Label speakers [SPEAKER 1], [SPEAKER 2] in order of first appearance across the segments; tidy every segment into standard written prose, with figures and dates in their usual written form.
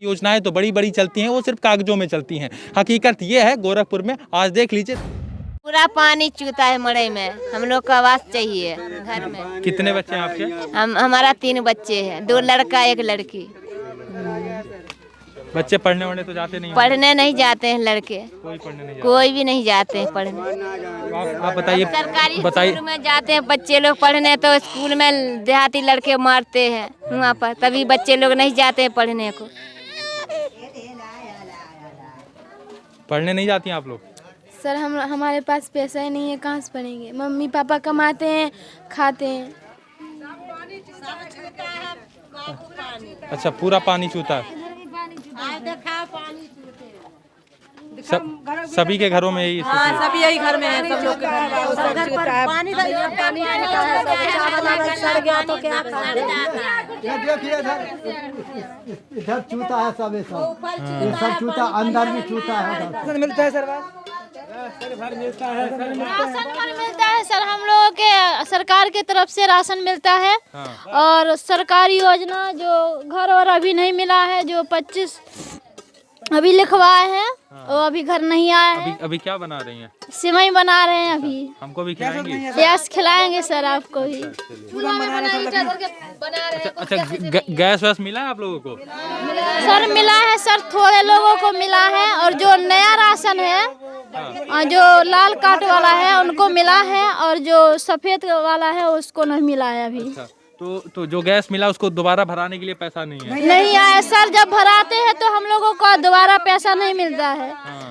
[SPEAKER 1] योजनाएं तो बड़ी बड़ी चलती हैं, वो सिर्फ कागजों में चलती हैं। हकीकत ये है गोरखपुर में, आज देख लीजिए
[SPEAKER 2] पूरा पानी चूता है मड़ई में। हम लोग को आवास चाहिए घर में।
[SPEAKER 1] कितने बच्चे हैं आपके?
[SPEAKER 2] हमारा 3 बच्चे हैं, 2 लड़का 1 लड़की।
[SPEAKER 1] बच्चे पढ़ने वाले तो जाते नहीं?
[SPEAKER 2] पढ़ने नहीं जाते हैं लड़के, कोई भी नहीं जाते हैं पढ़ने।
[SPEAKER 1] आप बताइए।
[SPEAKER 2] सरकारी स्कूल में जाते हैं बच्चे लोग पढ़ने, तो स्कूल में देहाती लड़के मारते हैं वहाँ पर, तभी बच्चे लोग नहीं जाते हैं पढ़ने को।
[SPEAKER 1] पढ़ने नहीं जाती हैं आप लोग?
[SPEAKER 3] सर हमारे पास पैसा ही नहीं है, कहाँ से पढ़ेंगे। मम्मी पापा कमाते हैं, खाते हैं।
[SPEAKER 1] अच्छा, पूरा पानी चूता है। सभी के घरों में यही स्थिति है?
[SPEAKER 4] सभी यही घर में है, सब लोग के घर में सब चूता है। पानी सड़ गया तो क्या
[SPEAKER 5] देखिए इधर चूता है, सब ये सब चूता, अंदर भी चूता है।
[SPEAKER 4] मिलता है सर,
[SPEAKER 3] राशन मिलता है सर, हम लोगों के सरकार के तरफ से राशन मिलता है। और सरकारी योजना जो घर और अभी नहीं मिला है, जो 25 अभी लिखवाए हैं, वो अभी घर नहीं आया है।
[SPEAKER 1] अभी क्या बना रही हैं?
[SPEAKER 3] सिवई बना रहे हैं अभी।
[SPEAKER 1] हमको भी खिलाएंगे?
[SPEAKER 3] यस, खिलाएंगे सर आपको भी।
[SPEAKER 1] अच्छा, गैस वैस मिला है आप लोगों को?
[SPEAKER 3] सर मिला है सर, थोड़े लोगों को मिला है, और जो नया राशन है, जो लाल कार्ड वाला है उनको मिला है, और जो सफेद वाला है उसको नहीं मिला है अभी।
[SPEAKER 1] अच्छा, तो जो गैस मिला उसको दोबारा भराने के लिए पैसा नहीं है?
[SPEAKER 3] नहीं आया सर, जब भराते हैं तो हम लोगों को दोबारा पैसा नहीं मिलता है।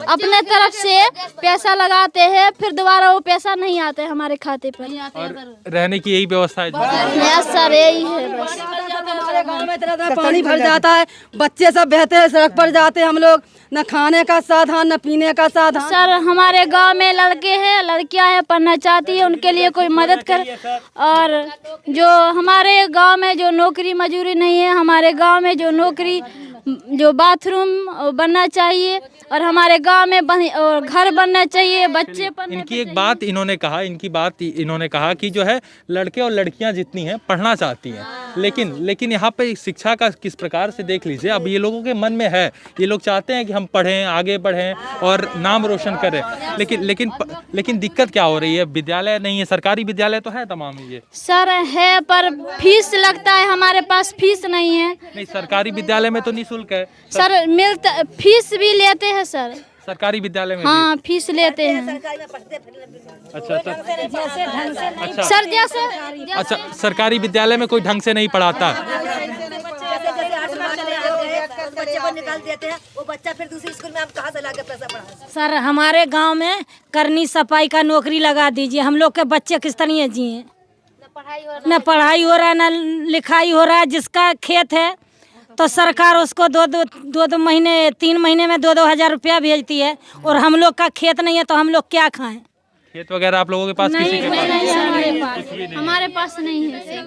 [SPEAKER 3] अपने तरफ से पैसा लगाते हैं, फिर दोबारा वो पैसा नहीं आते हमारे खाते पर।
[SPEAKER 1] और रहने की यही व्यवस्था है?
[SPEAKER 3] यस सर, यही है बस।
[SPEAKER 4] हमारे गाँव में इतना पानी भर जाता है, बच्चे सब बहते हैं, सड़क पर जाते हैं हम लोग, न खाने का साधन न पीने का साधन।
[SPEAKER 3] सर हमारे गांव में लड़के हैं, लड़कियां हैं, पढ़ना चाहती है, उनके लिए कोई मदद कर। और जो हमारे गांव में जो नौकरी मजूरी नहीं है, हमारे गांव में जो नौकरी, जो बाथरूम बनना चाहिए, और हमारे गांव में और घर बनना चाहिए, बच्चे पढ़ने।
[SPEAKER 1] इनकी एक बात इन्होंने कहा कि जो है लड़के और लड़कियां जितनी हैं पढ़ना चाहती हैं, लेकिन यहाँ पे शिक्षा का किस प्रकार से देख लीजिए, अब ये लोगों के मन में है, ये लोग चाहते हैं कि हम पढ़ें, आगे बढ़ें और नाम रोशन करें, लेकिन दिक्कत क्या हो रही है? विद्यालय नहीं है, सरकारी विद्यालय तो है तमाम ये
[SPEAKER 3] सर है, पर फीस लगता है, हमारे पास फीस नहीं है।
[SPEAKER 1] नहीं, सरकारी विद्यालय में तो निःशुल्क है
[SPEAKER 3] सर, मिलता फीस भी लेते हैं सर,
[SPEAKER 1] सरकारी विद्यालय में?
[SPEAKER 3] हाँ फीस लेते हैं।
[SPEAKER 1] अच्छा
[SPEAKER 3] सर जैसे
[SPEAKER 1] अच्छा, सरकारी विद्यालय में कोई ढंग से नहीं पढ़ाता?
[SPEAKER 4] बच्चे को निकाल देते हैं, वो बच्चा फिर दूसरे स्कूल में हम कहाँ से लाके पैसा पढ़ा।
[SPEAKER 6] सर हमारे गांव में करनी सफाई का नौकरी लगा दीजिए, हम लोग के बच्चे किस तरह जिए। न पढ़ाई हो रहा है, न लिखाई हो रहा है। जिसका खेत है तो सरकार उसको दो महीने 3 महीने में 2-2 हज़ार रुपया भेजती है, और हम लोग का खेत नहीं है तो हम लोग क्या खाएं।
[SPEAKER 1] खेत वगैरह आप लोगों के पास?
[SPEAKER 3] नहीं,
[SPEAKER 1] किसी के पास?
[SPEAKER 3] नहीं हमारे पास नहीं है।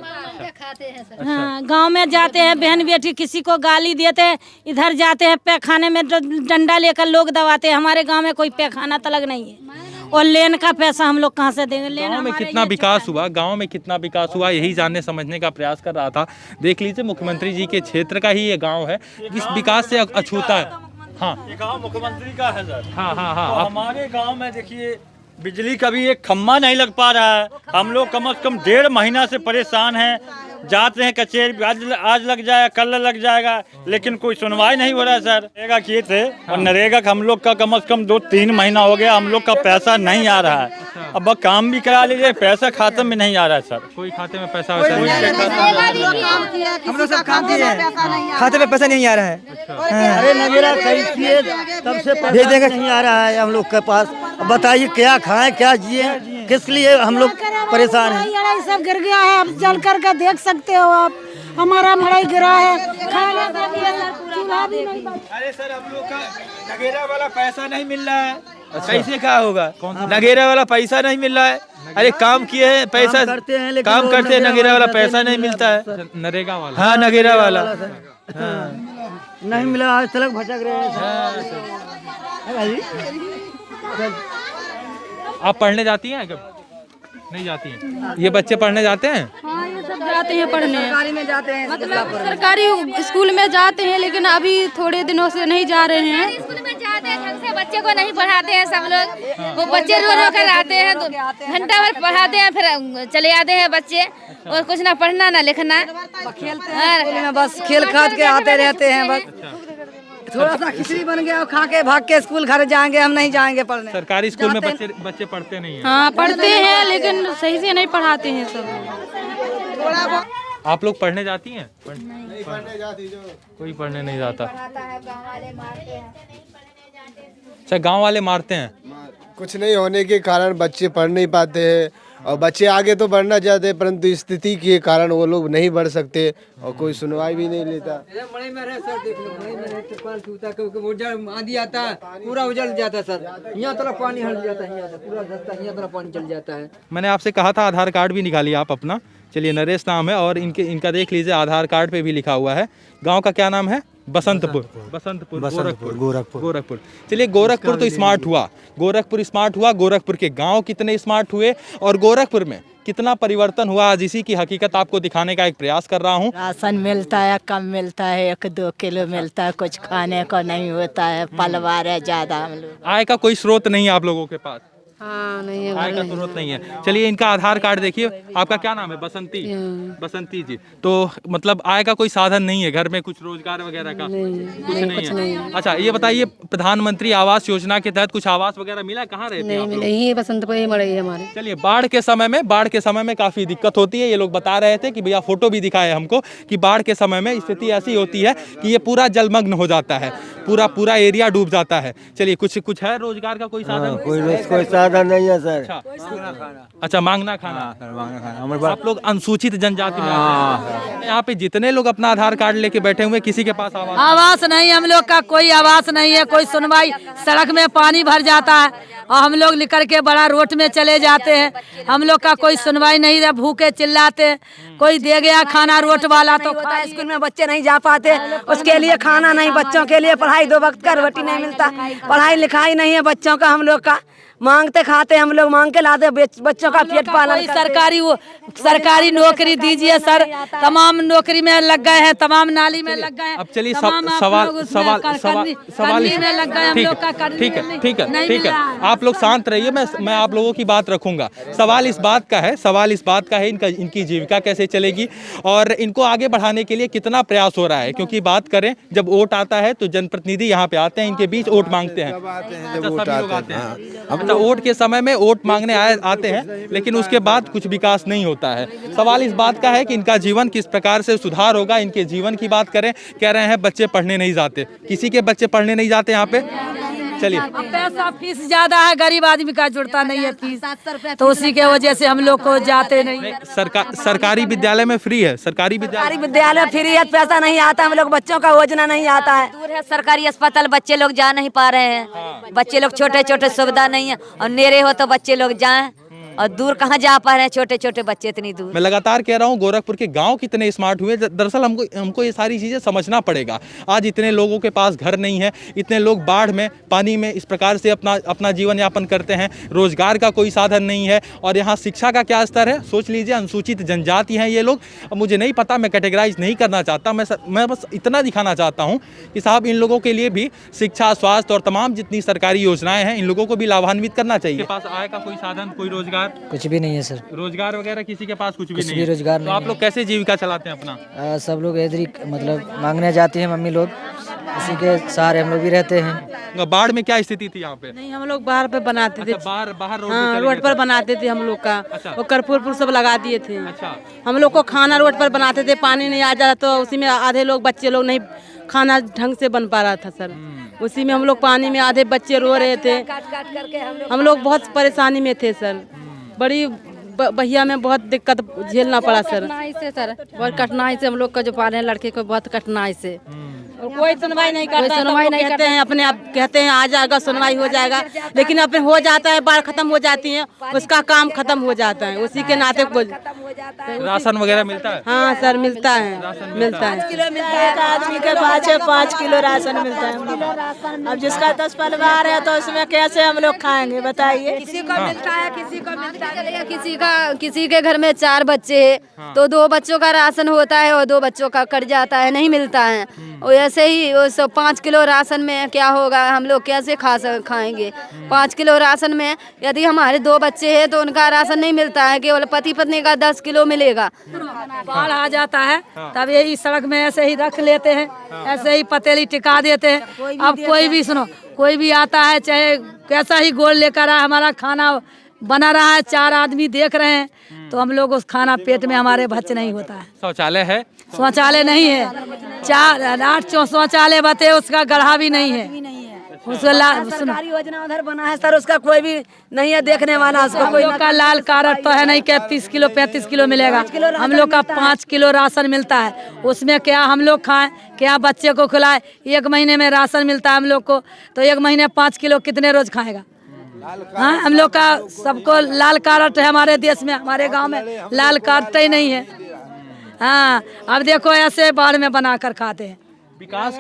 [SPEAKER 6] हाँ, गांव में जाते हैं बहन बेटी, किसी को गाली देते हैं, इधर जाते हैं पैखाने में डंडा लेकर लोग दबाते हैं। हमारे गांव में कोई पैखाना तलक नहीं है, और लेन का पैसा हम लोग कहाँ से देंगे।
[SPEAKER 1] गांव में कितना विकास हुआ? गांव में कितना विकास हुआ, यही जानने समझने का प्रयास कर रहा था। देख लीजिए, मुख्यमंत्री जी के क्षेत्र का ही ये गांव है, इस विकास से अछूता है। हाँ,
[SPEAKER 7] ये गांव मुख्यमंत्री का है सर।
[SPEAKER 1] हाँ।
[SPEAKER 7] तो हमारे गांव में देखिए, बिजली का भी एक खम्भा नहीं लग पा रहा है। हम लोग कम से कम 1.5 महीना से परेशान हैं। जाते हैं कचेरी, आज लग जाएगा, कल लग जाएगा, लेकिन कोई सुनवाई नहीं हो रहा है सर। नरेगा किए थे, और नरेगा का हम लोग का कम से कम 2-3 महीना हो गया, हम लोग का पैसा नहीं आ रहा है। अब काम भी करा लीजिए, पैसा खाते में नहीं आ रहा है सर।
[SPEAKER 1] कोई खाते में पैसा वैसा नहीं?
[SPEAKER 4] हम लोग सब काम किए हैं, खाते में पैसा नहीं आ रहा है।
[SPEAKER 5] अरे नगेरा किए तब से पैसा नहीं आ रहा है हम लोग के पास। बताइए क्या खाएं, क्या जिए, किस लिए हम लोग परेशान हैं।
[SPEAKER 6] सब गिर गया है, अब चल करके देख सकते हो आप, हमारा मड़ई गिरा है, खाना चूल्हा भी नहीं।
[SPEAKER 7] अरे सर, हम लोग का नगेरा वाला पैसा नहीं मिल रहा है। कैसे क्या होगा? नगेरा वाला पैसा नहीं मिल रहा है। अरे काम किए हैं, पैसा काम करते हैं, नगेरा वाला पैसा नहीं मिलता है।
[SPEAKER 1] नरेगा वाला?
[SPEAKER 7] हाँ, नगेरा वाला
[SPEAKER 5] नहीं मिला, आज तलक भटक रहे हैं।
[SPEAKER 1] आप पढ़ने जाती हैं कब? नहीं जाती हैं? ये बच्चे पढ़ने जाते हैं?
[SPEAKER 3] हाँ, ये सब जाते हैं पढ़ने,
[SPEAKER 4] सरकारी में जाते हैं,
[SPEAKER 3] मतलब सरकारी स्कूल में जाते हैं, लेकिन अभी थोड़े दिनों से नहीं जा रहे हैं।
[SPEAKER 2] स्कूल में जाते हैं, ढंग से बच्चे को नहीं पढ़ाते हैं सब लोग। वो बच्चे रो रो कर आते हैं, तो घंटा भर पढ़ाते हैं, फिर चले आते हैं बच्चे, और कुछ ना पढ़ना ना लिखना,
[SPEAKER 4] बस खेल खाद के आते रहते हैं। बस थोड़ा सा खिचड़ी बन गया और खा के भाग के स्कूल घर जाएंगे, हम नहीं जाएंगे पढ़ने।
[SPEAKER 1] सरकारी स्कूल में बच्चे पढ़ते नहीं हैं।
[SPEAKER 3] हाँ पढ़ते हैं, लेकिन सही से नहीं पढ़ाते हैं सब।
[SPEAKER 1] आप लोग पढ़ने जाती हैं? कोई पढ़ने नहीं जाता। अच्छा, गांव वाले मारते हैं?
[SPEAKER 8] कुछ नहीं होने के कारण बच्चे पढ़ नहीं पाते हैं, और बच्चे आगे तो बढ़ना चाहते हैं, परंतु स्थिति के कारण वो लोग नहीं बढ़ सकते और कोई सुनवाई भी नहीं लेता।
[SPEAKER 5] आंधी आता है, पूरा उजड़ जाता है सर, यहाँ तरफ पानी हट जाता है, यहाँ पूरा यहाँ तरफ पानी चल जाता है।
[SPEAKER 1] मैंने आपसे कहा था आधार कार्ड भी निकालिए आप अपना। चलिए, नरेश नाम है और इनका देख लीजिए, आधार कार्ड पे भी लिखा हुआ है। गांव का क्या नाम है? बसंतपुर। गोरखपुर। चलिए, गोरखपुर तो स्मार्ट हुआ, गोरखपुर के गांव कितने स्मार्ट हुए और गोरखपुर में कितना परिवर्तन हुआ, आज इसी की हकीकत आपको दिखाने का एक प्रयास कर रहा हूँ।
[SPEAKER 6] राशन मिलता है, कम मिलता है, 1-2 किलो मिलता है, कुछ खाने को नहीं होता है, परिवार है ज्यादा हम लोग।
[SPEAKER 1] आय का कोई स्रोत नहीं है आप लोगों के पास?
[SPEAKER 4] हाँ नहीं है,
[SPEAKER 1] आय का स्रोत नहीं है। चलिए, इनका आधार कार्ड देखिए। आपका क्या नाम है? बसंती जी। तो मतलब आय का कोई साधन नहीं है घर में, कुछ रोजगार वगैरह का कुछ नहीं है। अच्छा, ये बताइए, प्रधानमंत्री आवास योजना के तहत कुछ आवास वगैरह मिला? कहाँ रहते हैं आप लोग?
[SPEAKER 4] नहीं, बसंतपुर ही मरे हमारे।
[SPEAKER 1] चलिए, बाढ़ के समय में काफी दिक्कत होती है। ये लोग बता रहे थे कि भैया फोटो भी दिखाए हमको कि बाढ़ के समय में स्थिति ऐसी होती है कि ये पूरा जलमग्न हो जाता है, पूरा एरिया डूब जाता है। चलिए, कुछ है रोजगार का कोई साधन?
[SPEAKER 5] कोई साधन नहीं है सर।
[SPEAKER 1] अच्छा, मांगना खाना। आप लोग अनुसूचित जनजाति में आते हैं। यहाँ पे जितने लोग अपना आधार कार्ड लेके बैठे हुए, किसी के पास
[SPEAKER 6] आवास नहीं, हम लोग का कोई आवास नहीं है, कोई सुनवाई। सड़क में पानी भर जाता है और हम लोग निकल के बड़ा रोड में चले जाते हैं, हम लोग का कोई सुनवाई नहीं है, भूखे चिल्लाते। कोई दे गया खाना रोड वाला तो
[SPEAKER 4] स्कूल में बच्चे नहीं जा पाते, उसके लिए खाना नहीं, बच्चों के लिए पढ़ाई, 2 वक्त का रोटी नहीं मिलता, पढ़ाई लिखाई नहीं है बच्चों का। हम लोग का मांगते खाते, हम लोग मांग के लाते, बच्चों का पेट पालन।
[SPEAKER 6] सरकारी नौकरी दीजिए सर, तमाम नौकरी में लग गए हैं, तमाम नाली में लग गए हैं।
[SPEAKER 1] अब चलिए,
[SPEAKER 6] सवाल
[SPEAKER 1] ठीक है, आप लोग शांत रहिए, मैं आप लोगों की बात रखूंगा। सवाल इस बात का है इनकी जीविका कैसे चलेगी और इनको आगे बढ़ाने के लिए कितना प्रयास हो रहा है। क्योंकि बात करें, जब वोट आता है तो जनप्रतिनिधि यहाँ पे आते हैं, इनके बीच वोट मांगते हैं। अच्छा, वोट के समय में वोट मांगने आते हैं, लेकिन उसके बाद कुछ विकास नहीं होता है। सवाल इस बात का है कि इनका जीवन किस प्रकार से सुधार होगा। इनके जीवन की बात करें, कह रहे हैं बच्चे पढ़ने नहीं जाते, किसी के बच्चे पढ़ने नहीं जाते यहाँ पे। चलिए,
[SPEAKER 6] पैसा फीस ज्यादा है, गरीब आदमी का जुड़ता नहीं है फीस, तो उसी के वजह से हम लोग को जाते नहीं।
[SPEAKER 1] सरकारी विद्यालय में फ्री है, सरकारी
[SPEAKER 4] विद्यालय फ्री है, पैसा नहीं आता, हम लोग बच्चों का योजना नहीं आता है।
[SPEAKER 2] दूर है सरकारी अस्पताल, बच्चे लोग जा नहीं पा रहे हैं, बच्चे लोग छोटे सुविधा नहीं है, और नेरे हो तो बच्चे लोग जाएं, और दूर कहाँ जा पा रहे हैं छोटे बच्चे इतनी दूर।
[SPEAKER 1] मैं लगातार कह रहा हूँ, गोरखपुर के गांव कितने स्मार्ट हुए। दरअसल हमको ये सारी चीज़ें समझना पड़ेगा। आज इतने लोगों के पास घर नहीं है, इतने लोग बाढ़ में, पानी में इस प्रकार से अपना जीवन यापन करते हैं, रोजगार का कोई साधन नहीं है। और यहाँ शिक्षा का क्या स्तर है, सोच लीजिए। अनुसूचित जनजाति हैं ये लोग। अब मुझे नहीं पता, मैं कैटेगराइज नहीं करना चाहता, मैं बस इतना दिखाना चाहता हूँ कि साहब, इन लोगों के लिए भी शिक्षा, स्वास्थ्य और तमाम जितनी सरकारी योजनाएं हैं, इन लोगों को भी लाभान्वित करना चाहिए। इनके पास आय का कोई साधन, कोई रोजगार
[SPEAKER 5] कुछ भी नहीं है सर।
[SPEAKER 1] रोजगार वगैरह किसी के पास कुछ भी नहीं
[SPEAKER 5] है। रोजगार
[SPEAKER 1] तो आप लोग कैसे जीविका चलाते हैं अपना?
[SPEAKER 5] सब लोग इधर ही मतलब मांगने जाती है मम्मी लोग, इसी के सहारे हम लोग भी रहते हैं।
[SPEAKER 1] बाढ़ में क्या स्थिति थी यहाँ पे?
[SPEAKER 3] नहीं, हम लोग बाहर पे बनाते थे।
[SPEAKER 1] बाहर
[SPEAKER 3] रोड पर बनाते थे हम लोग का।
[SPEAKER 1] अच्छा।
[SPEAKER 3] वो कर्पूर सब लगा दिए थे।
[SPEAKER 1] अच्छा।
[SPEAKER 3] हम लोग को खाना रोड पर बनाते थे, पानी नहीं आ जाता तो उसी में आधे लोग, बच्चे लोग नहीं, खाना ढंग से बन पा रहा था सर। उसी में हम लोग पानी में, आधे बच्चे रो रहे थे, हम लोग बहुत परेशानी में थे सर। बड़ी बहिया में बहुत दिक्कत झेलना पड़ा सर।
[SPEAKER 4] बहुत कठिनाई से हम लोग का जो पाले लड़के को बहुत कठिनाई से
[SPEAKER 6] कोई सुनवाई नहीं करता, सुनवाई नहीं कहते हैं, अपने आप कहते हैं आ जाएगा, सुनवाई हो जाएगा, लेकिन अपने हो जाता है, बाढ़ खत्म हो जाती है, उसका काम खत्म हो जाता है, उसी के नाते
[SPEAKER 1] राशन वगैरह मिलता है?
[SPEAKER 6] हाँ सर, मिलता है, मिलता है।
[SPEAKER 3] एक आदमी के पास 5 किलो राशन मिलता है। अब जिसका 10 परिवार है तो उसमें कैसे हम लोग खाएंगे बताइए।
[SPEAKER 4] किसी को मिलता है, किसी को मिलता है।
[SPEAKER 2] किसी के घर में 4 बच्चे हैं तो 2 बच्चों का राशन होता है और 2 बच्चों का कट जाता है, नहीं मिलता है। और ऐसे ही 5 किलो राशन में क्या होगा, हम लोग कैसे खाएंगे? 5 किलो राशन में यदि हमारे 2 बच्चे हैं तो उनका राशन नहीं मिलता है, केवल पति पत्नी का 10 किलो मिलेगा।
[SPEAKER 6] बाढ़ आ जाता है तब यही सड़क में ऐसे ही रख लेते हैं, ऐसे ही पतेली टिका देते हैं। अब कोई भी सुनो, कोई भी आता है चाहे कैसा ही गोल लेकर आए, हमारा खाना बना रहा है, 4 आदमी देख रहे हैं तो हम लोग उस खाना पेट में हमारे भच नहीं होता है।
[SPEAKER 1] शौचालय है?
[SPEAKER 6] शौचालय नहीं है, 4 शौचालय बते, उसका गढ़ा भी नहीं है।
[SPEAKER 4] सरकारी योजना उधर बना है सर, उसका कोई भी नहीं है देखने वाला। उसका कोई
[SPEAKER 6] का लाल कार्ड तो है नहीं कि 30 किलो 35 किलो मिलेगा, हम लोग का 5 किलो राशन मिलता है। उसमें क्या हम लोग खाएं, क्या बच्चे को खिलाए? 1 महीने में राशन मिलता है हम लोग को, तो 1 महीने 5 किलो कितने रोज खाएगा? हाँ, हम लोग का सबको लाल कार्ड है हमारे देश में, हमारे गांव में लाल कार्ड ही नहीं है। हाँ, अब देखो ऐसे बाढ़ में बना कर खाते हैं।
[SPEAKER 1] विकास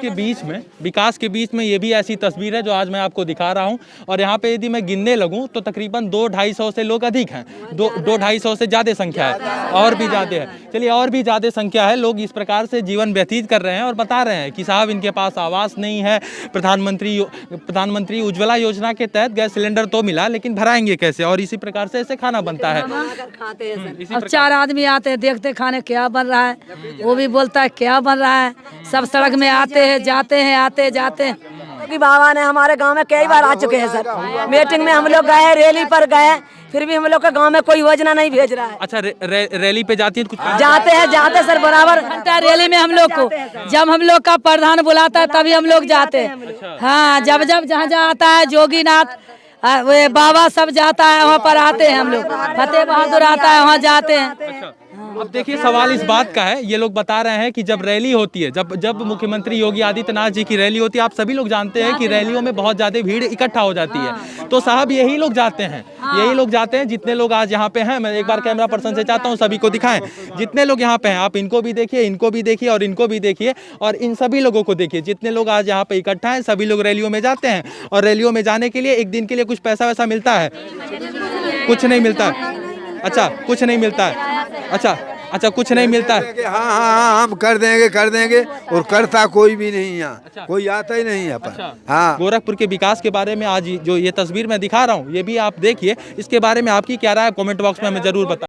[SPEAKER 1] के बीच में ये भी ऐसी तस्वीर है जो आज मैं आपको दिखा रहा हूँ। और यहाँ पे यदि मैं गिनने लगूँ तो तकरीबन 200-250 से लोग अधिक हैं, 200-250 से ज़्यादा संख्या है, और भी ज़्यादा है। चलिए, और भी ज़्यादा संख्या है, लोग इस प्रकार से जीवन व्यतीत कर रहे हैं और बता रहे हैं कि साहब इनके पास आवास नहीं है, प्रधानमंत्री उज्ज्वला योजना के तहत गैस सिलेंडर तो मिला लेकिन भराएंगे कैसे, और इसी प्रकार से ऐसे खाना बनता है।
[SPEAKER 6] अब 4 आदमी आते हैं, देखते खाने क्या बन रहा है, वो भी बोलता है क्या बन रहा है। सब सड़क में आते हैं, जाते हैं, आते जाते हैं।
[SPEAKER 4] क्योंकि बाबा ने हमारे गांव में कई बार आ चुके हैं सर, मीटिंग में हम लोग गए, रैली पर गए, फिर भी हम लोग के गांव में कोई योजना नहीं भेज रहा है।
[SPEAKER 1] अच्छा, रैली पे जाती है? कुछ
[SPEAKER 4] जाते सर, बराबर
[SPEAKER 6] घंटा रैली में हम लोग को, जब हम लोग का प्रधान बुलाता है तभी हम लोग जाते हैं। हाँ, जब जहाँ जहाँ आता है जोगीनाथ, वे बाबा सब जाता है, वहाँ पर आते हैं हम लोग। फतेह बहादुर आता है, वहाँ जाते हैं।
[SPEAKER 1] अब देखिए, सवाल इस बात का है, ये लोग बता रहे हैं कि जब रैली होती है, जब मुख्यमंत्री योगी आदित्यनाथ जी की रैली होती है, आप सभी लोग जानते हैं कि रैलियों में बहुत ज़्यादा भीड़ इकट्ठा हो जाती है। तो साहब यही लोग जाते हैं, जितने लोग आज यहाँ पे हैं। मैं एक बार कैमरा पर्सन से चाहता हूँ सभी को दिखाएं, जितने लोग यहाँ पे हैं, आप इनको भी देखिए, इनको भी देखिए और इनको भी देखिए, और इन सभी लोगों को देखिए। जितने लोग आज यहाँ पे इकट्ठा हैं, सभी लोग रैलियों में जाते हैं, और रैलियों में जाने के लिए एक दिन के लिए कुछ पैसा वैसा मिलता है? कुछ नहीं मिलता। अच्छा, कुछ नहीं मिलता है। अच्छा, कुछ नहीं मिलता है।
[SPEAKER 9] हाँ, हम कर देंगे, और करता कोई भी नहीं यहाँ, कोई आता ही नहीं है। हाँ,
[SPEAKER 1] गोरखपुर के विकास के बारे में आज जो ये तस्वीर मैं दिखा रहा हूँ, ये भी आप देखिए, इसके बारे में आपकी क्या राय है कमेंट बॉक्स में हमें जरूर बताएं।